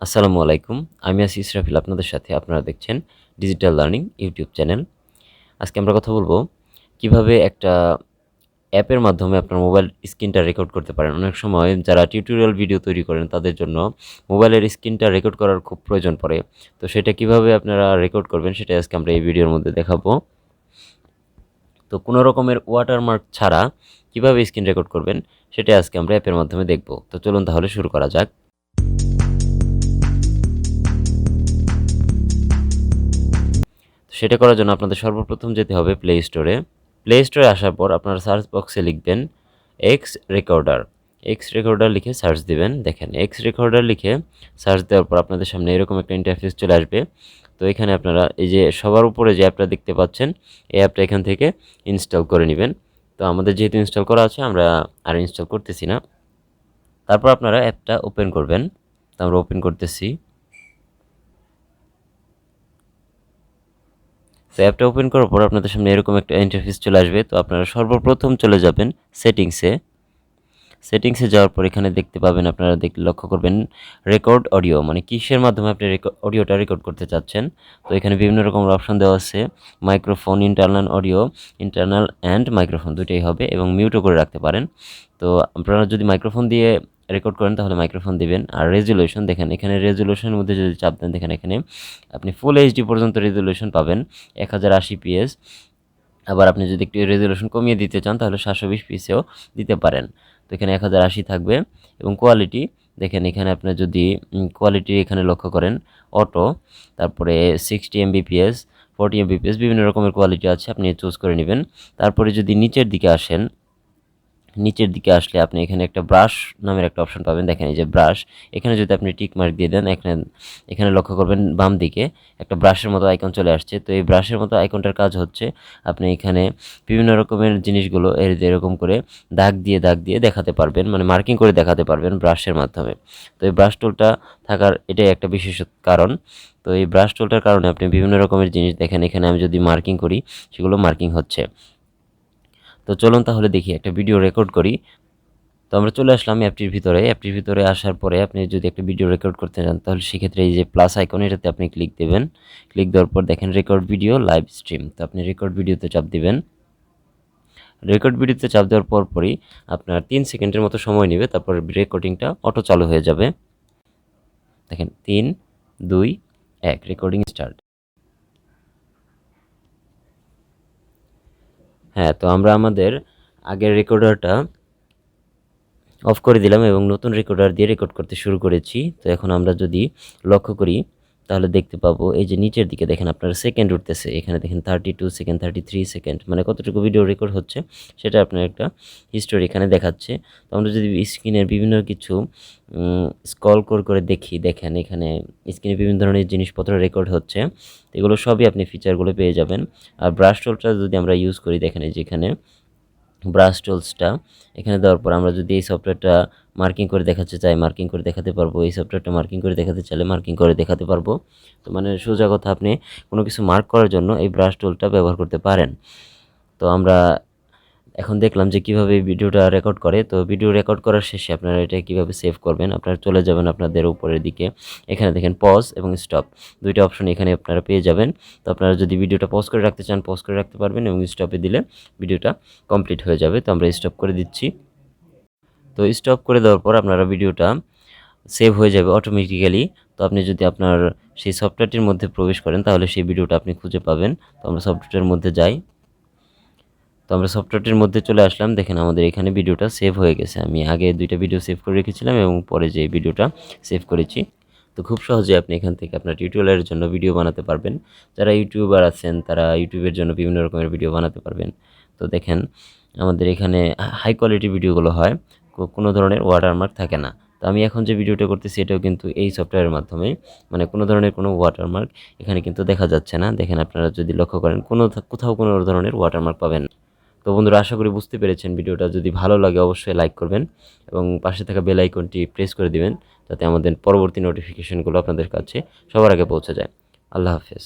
আসসালামু আলাইকুম। আমি আছি ইসরাফিল আপনাদের সাথে। আপনারা দেখছেন ডিজিটাল লার্নিং ইউটিউব চ্যানেল। আজকে আমরা কথা বলব কিভাবে একটা অ্যাপের মাধ্যমে আপনার মোবাইল স্ক্রিনটা রেকর্ড করতে পারেন। অনেক সময় যারা টিউটোরিয়াল ভিডিও তৈরি করেন তাদের জন্য মোবাইলের স্ক্রিনটা রেকর্ড করার খুব প্রয়োজন পড়ে। তো সেটা কিভাবে আপনারা রেকর্ড করবেন সেটাই আজকে আমরা এই ভিডিওর মধ্যে দেখাবো। তো কোনো রকমের ওয়াটারমার্ক ছাড়া কিভাবে স্ক্রিন রেকর্ড করবেন সেটাই আজকে আমরা অ্যাপের মাধ্যমে দেখব। তো চলুন তাহলে শুরু করা যাক। সেটা করার জন্য আপনাদের সর্বপ্রথম যেতে হবে প্লে স্টোরে। প্লে স্টোরে আসার পর আপনারা সার্চ বক্সে লিখবেন এক্স রেকর্ডার। এক্স রেকর্ডার লিখে সার্চ দিবেন। দেখেন এক্স রেকর্ডার লিখে সার্চ দেওয়ার পর আপনাদের সামনে এরকম একটা ইন্টারফেস চলে আসবে। তো এখানে আপনারা এই যে সবার উপরে যে অ্যাপটা দেখতে পাচ্ছেন এই অ্যাপটা এখান থেকে ইনস্টল করে নেবেন। তো আমাদের যেহেতু ইনস্টল করা আছে আমরা আর ইনস্টল করতেছি না। তারপর আপনারা অ্যাপটা ওপেন করবেন। তো আমরা ওপেন করতেছি। তো অ্যাপটা ওপেন করার পর আপনাদের সামনে এরকম একটা ইন্টারফেস চলে আসবে। তো আপনারা সর্বপ্রথম চলে যাবেন সেটিংসে। সেটিংসে যাওয়ার পর এখানে দেখতে পাবেন, আপনারা লক্ষ্য করবেন রেকর্ড অডিও, মানে কিসের মাধ্যমে আপনি অডিওটা রেকর্ড করতে চাচ্ছেন। তো এখানে বিভিন্ন রকমের অপশন দেওয়া আছে। Microphone, internal audio, internal and microphone দুটোই হবে এবং মিউটও করে রাখতে পারেন। তো আপনারা যদি মাইক্রোফোন দিয়ে রেকর্ড করেন তাহলে মাইক্রোফোন দিবেন। আর রেজুলেশন দেখেন, এখানে রেজুলেশনের মধ্যে যদি চাপ দেন দেখেন এখানে আপনি ফুল এইচডি পর্যন্ত রেজুলেশন পাবেন 1080p। আবার আপনি যদি একটু রেজুলেশন কমিয়ে দিতে চান তাহলে 720p-ও দিতে পারেন। তো এখানে 1080 থাকবে। এবং কোয়ালিটি দেখেন, এখানে আপনি যদি কোয়ালিটি এখানে লক্ষ্য করেন অটো, তারপরে 60 mbps, 40 mbps বিভিন্ন রকমের কোয়ালিটি আছে, আপনি চুজ করে নেবেন। তারপরে যদি নিচের দিকে আসেন, নিচের দিকে আসলে আপনি এখানে একটা ব্রাশ নামের একটা অপশন পাবেন। দেখেন এই যে ব্রাশ, এখানে যদি আপনি টিক মার্ক দিয়ে দেন এখানে এখানে লক্ষ্য করবেন বাম দিকে একটা ব্রাশের মতো আইকন চলে আসছে। তো এই ব্রাশের মতো আইকনটার কাজ হচ্ছে আপনি এখানে বিভিন্ন রকমের জিনিসগুলো এরকম করে দাগ দিয়ে দেখাতে পারবেন, মানে মার্কিং করে দেখাতে পারবেন ব্রাশের মাধ্যমে। তো এই ব্রাশ টুলটা থাকার এটাই একটা বিশেষ কারণ। তো এই ব্রাশ টুলটার কারণে আপনি বিভিন্ন রকমের জিনিস দেখেন, এখানে আমি যদি মার্কিং করি সেগুলো মার্কিং হচ্ছে। তো চলুন তাহলে দেখি একটা ভিডিও রেকর্ড করি। তো আমরা চলে আসলাম অ্যাপটির ভিতরে। অ্যাপটির ভিতরে আসার পরে আপনি যদি একটা ভিডিও রেকর্ড করতে চান তাহলে সেক্ষেত্রে এই যে প্লাস আইকন এটাতে আপনি ক্লিক দেবেন। ক্লিক দেওয়ার পর দেখেন রেকর্ড ভিডিও লাইভ স্ট্রিম। তো আপনি রেকর্ড ভিডিওতে চাপ দিবেন। রেকর্ড ভিডিওতে চাপ দেওয়ার পরই আপনার 3 সেকেন্ডের মতো সময় নেবে, তারপর রেকর্ডিংটা অটো চালু হয়ে যাবে। দেখেন 3, 2, 1 রেকর্ডিং স্টার্ট। হ্যাঁ, তো আমরা আমাদের আগের রেকর্ডারটা অফ করে দিলাম এবং নতুন রেকর্ডার দিয়ে রেকর্ড করতে শুরু করেছি। তো এখন আমরা যদি লক্ষ্য করি তাহলে দেখতে পাবো এই যে নিচের দিকে দেখেন আপনার সেকেন্ড উঠতেছে, এখানে দেখেন 32 সেকেন্ড, 33 সেকেন্ড, মানে কতটুকু ভিডিও রেকর্ড হচ্ছে সেটা আপনার একটা হিস্টোরি এখানে দেখাচ্ছে। তো আমরা যদি স্ক্রিনের বিভিন্ন কিছু স্ক্রল করে দেখি, দেখেন এখানে স্ক্রিনে বিভিন্ন ধরনের জিনিসপত্র রেকর্ড হচ্ছে। এগুলো সবই আপনি ফিচারগুলো পেয়ে যাবেন। আর ব্রাশ টুলটা যদি আমরা ইউজ করি, দেখেন এই যেখানে ব্রাশ টুলসটা এখানে দেওয়ার পর আমরা যদি এই সফটওয়্যারটা মার্কিং করে দেখাতে চাই মার্কিং করে দেখাতে পারবো, এই সফটওয়্যারটা মার্কিং করে দেখাতে চাইলে মার্কিং করে দেখাতে পারবো। তো মানে সোজা কথা, আপনি কোনো কিছু মার্ক করার জন্য এই ব্রাশ টুলটা ব্যবহার করতে পারেন। তো আমরা এখন দেখলাম যে কিভাবে ভিডিওটা রেকর্ড করে। তো ভিডিও রেকর্ড করার শেষে আপনারা এটা কিভাবে সেভ করবেন, আপনারা চলে যাবেন আপনাদের উপরের দিকে, এখানে দেখেন পজ এবং স্টপ দুইটা অপশন এখানে আপনারা পেয়ে যাবেন। তো আপনারা যদি ভিডিওটা পজ করে রাখতে চান পজ করে রাখতে পারবেন এবং স্টপে দিলে ভিডিওটা কমপ্লিট হয়ে যাবে। তো আমরা স্টপ করে দিচ্ছি। তো স্টপ করে দেওয়ার পর আপনারা ভিডিওটা সেভ হয়ে যাবে অটোমেটিক্যালি। তো আপনি যদি আপনার সেই সফটওয়্যারটির মধ্যে প্রবেশ করেন তাহলে সেই ভিডিওটা আপনি খুঁজে পাবেন। তো আমরা সফটওয়্যারের মধ্যে যাই। তো আমরা সফটওয়্যারটির মধ্যে চলে আসলাম। দেখেন আমাদের এখানে ভিডিওটা সেভ হয়ে গেছে। আমি আগে 2টা ভিডিও সেভ করে রেখেছিলাম এবং পরে যে ভিডিওটা সেভ করেছি। তো খুব সহজে আপনি এখান থেকে আপনার টিউটোরিয়ালের জন্য ভিডিও বানাতে পারবেন। যারা ইউটিউবার আছেন তারা ইউটিউবের জন্য বিভিন্ন রকমের ভিডিও বানাতে পারবেন। তো দেখেন আমাদের এখানে হাই কোয়ালিটি ভিডিওগুলো হয়, কোনো ধরনের ওয়াটারমার্ক থাকে না। তো আমি এখন যে ভিডিওটা করতেছি এটাও কিন্তু এই সফটওয়্যারের মাধ্যমে, মানে কোনো ধরনের কোনো ওয়াটারমার্ক এখানে কিন্তু দেখা যাচ্ছে না। দেখেন আপনারা যদি লক্ষ্য করেন কোথাও কোনো ধরনের ওয়াটারমার্ক পাবেন। তো বন্ধুরা, আশা করি বুঝতে পেরেছেন। ভিডিওটা যদি ভালো লাগে অবশ্যই লাইক করবেন এবং পাশে থাকা বেল আইকনটি প্রেস করে দিবেন যাতে আমাদের পরবর্তী নোটিফিকেশনগুলো আপনাদের কাছে সবার আগে পৌঁছে যায়। আল্লাহ হাফেজ।